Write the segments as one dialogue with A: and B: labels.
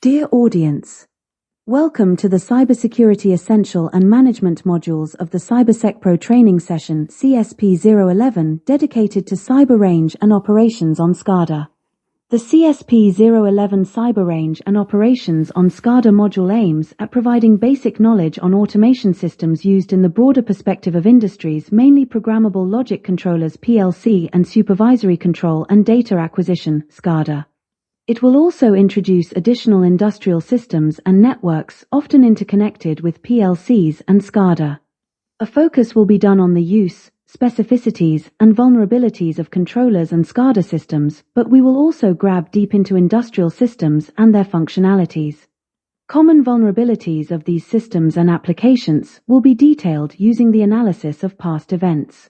A: Dear audience, welcome to the Cybersecurity Essential and Management modules of the CyberSec Pro training session CSP11 dedicated to cyber range and operations on Scada. The CSP11 Cyber Range and Operations on Scada module aims at providing basic knowledge on automation systems used in the broader perspective of industries, mainly programmable logic controllers PLC and supervisory control and data acquisition Scada. It will also introduce additional industrial systems and networks often interconnected with PLCs and Scada. A focus will be done on the use, specificities, and vulnerabilities of controllers and Scada systems, but we will also grab deep into industrial systems and their functionalities. Common vulnerabilities of these systems and applications will be detailed using the analysis of past events.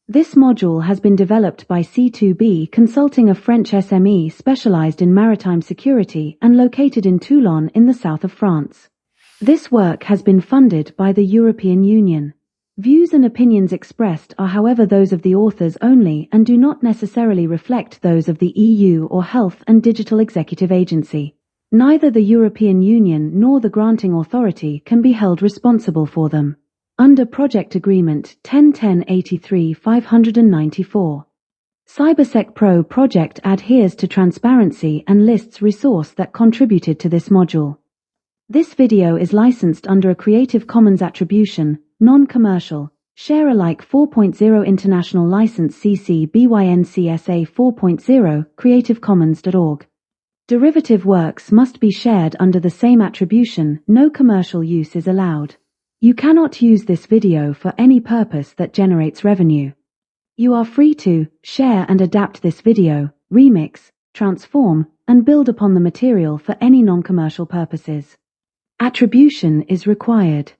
A: This module has been developed by C2B Consulting, a French SME specialized in maritime security and located in Toulon in the south of France. This work has been funded by the European Union. Views and opinions expressed are, however, those of the authors only and do not necessarily reflect those of the EU or Health and Digital Executive Agency. Neither the European Union nor the granting authority can be held responsible for them. Under Project Agreement 10.10.83/594. CyberSec Pro project adheres to transparency and lists resource that contributed to this module. This video is licensed under a Creative Commons Attribution, Non-Commercial, Share-alike 4.0 International License CC BY NCSA 4.0, creativecommons.org. Derivative works must be shared under the same attribution. No commercial use is allowed. You cannot use this video for any purpose that generates revenue. You are free to share and adapt this video, remix, transform, and build upon the material for any non-commercial purposes. Attribution is required.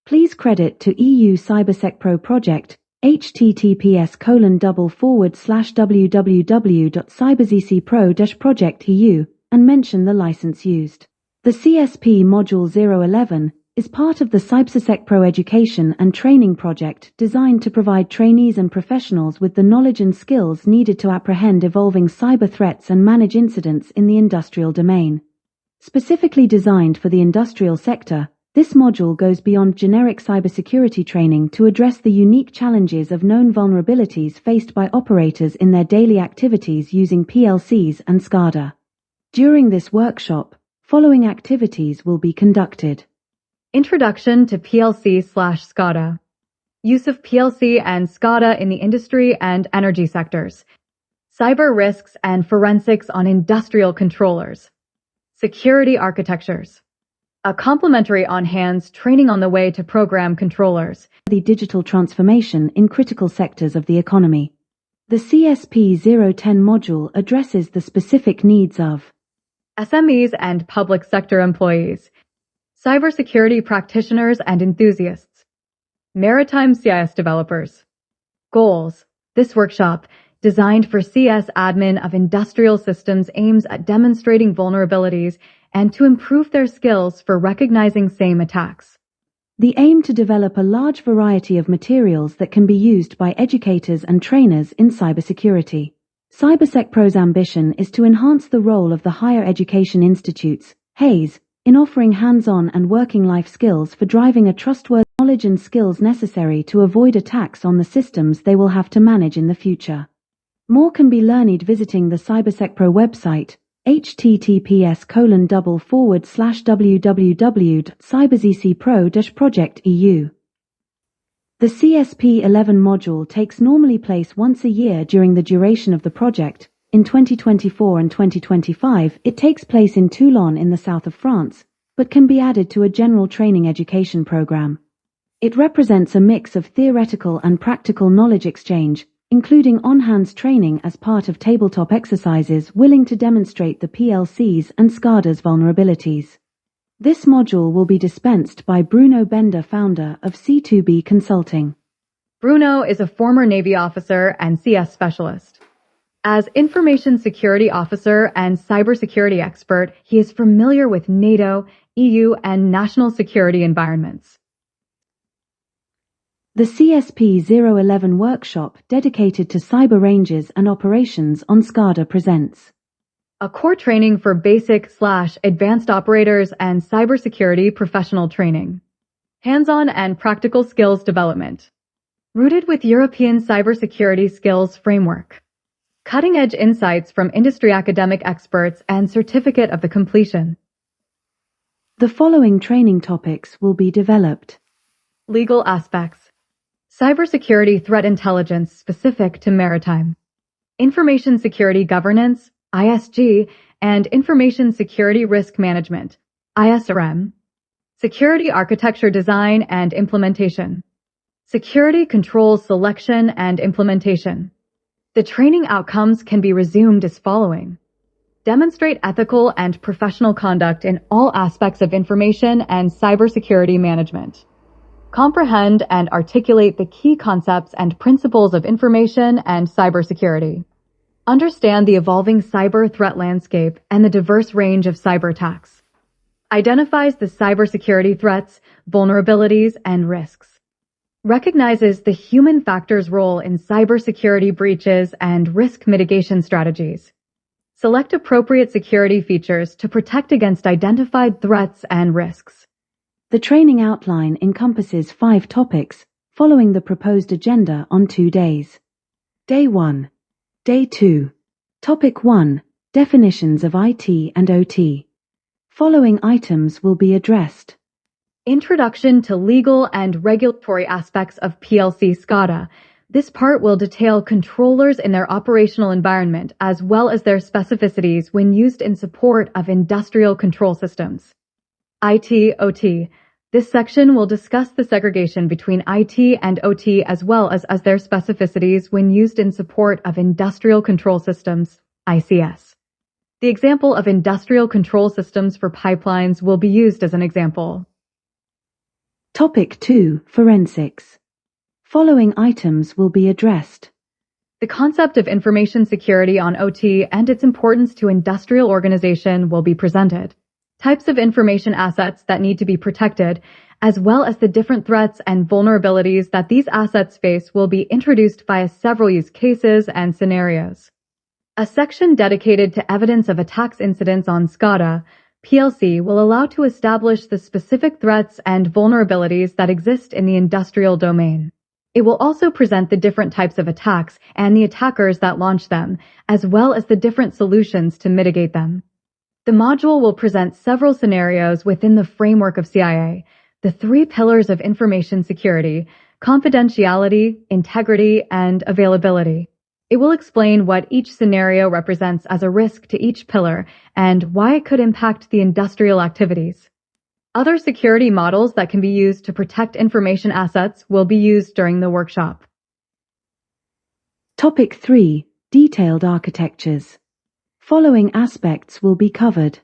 A: Please credit to EU CyberSec Pro project, https://www.cybersecpro-project.eu, and mention the license used. The CSP Module 011 is part of the CyberSec Pro education and training project designed to provide trainees and professionals with the knowledge and skills needed to apprehend evolving cyber threats and manage incidents in the industrial domain. Specifically designed for the industrial sector, this module goes beyond generic cybersecurity training to address the unique challenges of known vulnerabilities faced by operators in their daily activities using PLCs and Scada. During this workshop, following activities will be conducted.
B: Introduction to PLC/Scada. Use of PLC and Scada in the industry and energy sectors. Cyber risks and forensics on industrial controllers. Security architectures. A complementary on-hands training on the way to program controllers.
A: The digital transformation in critical sectors of the economy. The CSP010 module addresses the specific needs of
B: SMEs and public sector employees, cybersecurity practitioners and enthusiasts, maritime CIS developers. Goals. This workshop, designed for CS admin of industrial systems, aims at demonstrating vulnerabilities and to improve their skills for recognizing same attacks.
A: The aim to develop a large variety of materials that can be used by educators and trainers in cybersecurity. CyberSec Pro's ambition is to enhance the role of the higher education institutes, HAES, in offering hands-on and working life skills for driving a trustworthy knowledge and skills necessary to avoid attacks on the systems they will have to manage in the future. More can be learned visiting the CyberSec Pro website, https://www.cybersecpro-project.eu. The CSP11 module takes normally place once a year during the duration of the project. In 2024 and 2025, it takes place in Toulon in the south of France, but can be added to a general training education program. It represents a mix of theoretical and practical knowledge exchange, including on-hands training as part of tabletop exercises willing to demonstrate the PLCs and Scada's vulnerabilities. This module will be dispensed by Bruno Bender, founder of C2B Consulting.
B: Bruno is a former Navy officer and CS specialist. As information security officer and cybersecurity expert, he is familiar with NATO, EU, and national security environments.
A: The CSP011 workshop dedicated to cyber ranges and operations on Scada presents
B: a core training for basic/advanced operators and cybersecurity professional training. Hands-on and practical skills development. Rooted with European cybersecurity skills framework. Cutting-edge insights from industry academic experts and certificate of the completion.
A: The following training topics will be developed.
B: Legal aspects. Cybersecurity threat intelligence specific to maritime. Information security governance, ISG, and information security risk management, ISRM. Security architecture design and implementation. Security controls selection and implementation. The training outcomes can be resumed as following. Demonstrate ethical and professional conduct in all aspects of information and cybersecurity management. Comprehend and articulate the key concepts and principles of information and cybersecurity. Understand the evolving cyber threat landscape and the diverse range of cyber attacks. Identifies the cybersecurity threats, vulnerabilities, and risks. Recognizes the human factor's role in cybersecurity breaches and risk mitigation strategies. Select appropriate security features to protect against identified threats and risks.
A: The training outline encompasses 5 topics, following the proposed agenda on 2 days. Day 1. Day 2. Topic 1. Definitions of IT and OT. Following items will be addressed.
B: Introduction to legal and regulatory aspects of PLC Scada. This part will detail controllers in their operational environment as well as their specificities when used in support of industrial control systems. IT/OT. This section will discuss the segregation between IT and OT as well as their specificities when used in support of industrial control systems, ICS. The example of industrial control systems for pipelines will be used as an example.
A: Topic 2. Forensics. Following items will be addressed.
B: The concept of information security on OT and its importance to industrial organization will be presented. Types of information assets that need to be protected, as well as the different threats and vulnerabilities that these assets face will be introduced via several use cases and scenarios. A section dedicated to evidence of attacks incidents on Scada PLC will allow to establish the specific threats and vulnerabilities that exist in the industrial domain. It will also present the different types of attacks and the attackers that launch them, as well as the different solutions to mitigate them. The module will present several scenarios within the framework of CIA, the 3 pillars of information security, confidentiality, integrity, and availability. It will explain what each scenario represents as a risk to each pillar and why it could impact the industrial activities. Other security models that can be used to protect information assets will be used during the workshop.
A: Topic 3. Detailed architectures. Following aspects will be covered.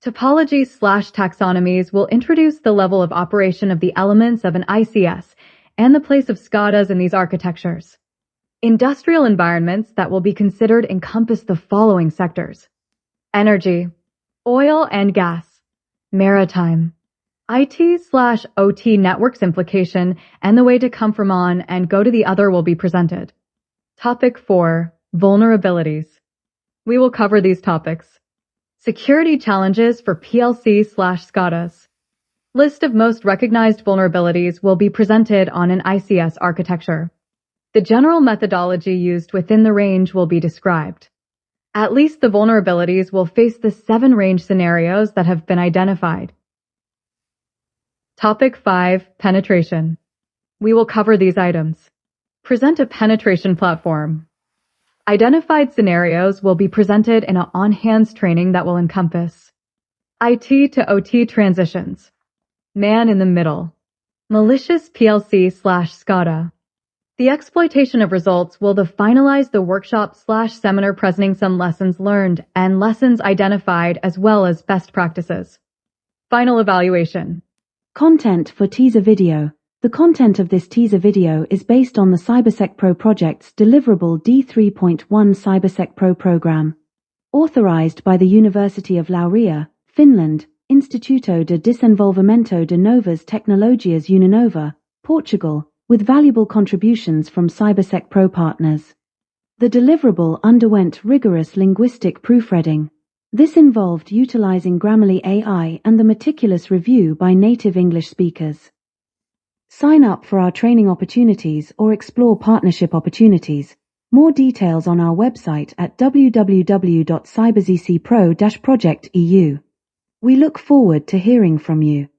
B: Topologies/taxonomies will introduce the level of operation of the elements of an ICS and the place of SCADAs in these architectures. Industrial environments that will be considered encompass the following sectors: energy, oil and gas, maritime, IT/OT networks implication, and the way to come from one and go to the other will be presented. Topic 4. Vulnerabilities. We will cover these topics. Security challenges for PLC/SCADAs. List of most recognized vulnerabilities will be presented on an ICS architecture. The general methodology used within the range will be described. At least the vulnerabilities will face the 7 range scenarios that have been identified. Topic 5. Penetration. We will cover these items. Present a penetration platform. Identified scenarios will be presented in an on-hands training that will encompass IT to OT transitions, man in the middle, malicious PLC/SCADA. The exploitation of results will finalize the workshop/seminar presenting some lessons learned and lessons identified as well as best practices. Final evaluation.
A: Content for teaser video. The content of this teaser video is based on the CyberSec Pro project's deliverable D3.1 CyberSec Pro program. Authorized by the University of Laurea, Finland, Instituto de Desenvolvimento de Novas Tecnologias Uninova, Portugal, with valuable contributions from CyberSec Pro partners. The deliverable underwent rigorous linguistic proofreading. This involved utilizing Grammarly AI and the meticulous review by native English speakers. Sign up for our training opportunities or explore partnership opportunities. More details on our website at www.cybersecpro-project.eu. We look forward to hearing from you.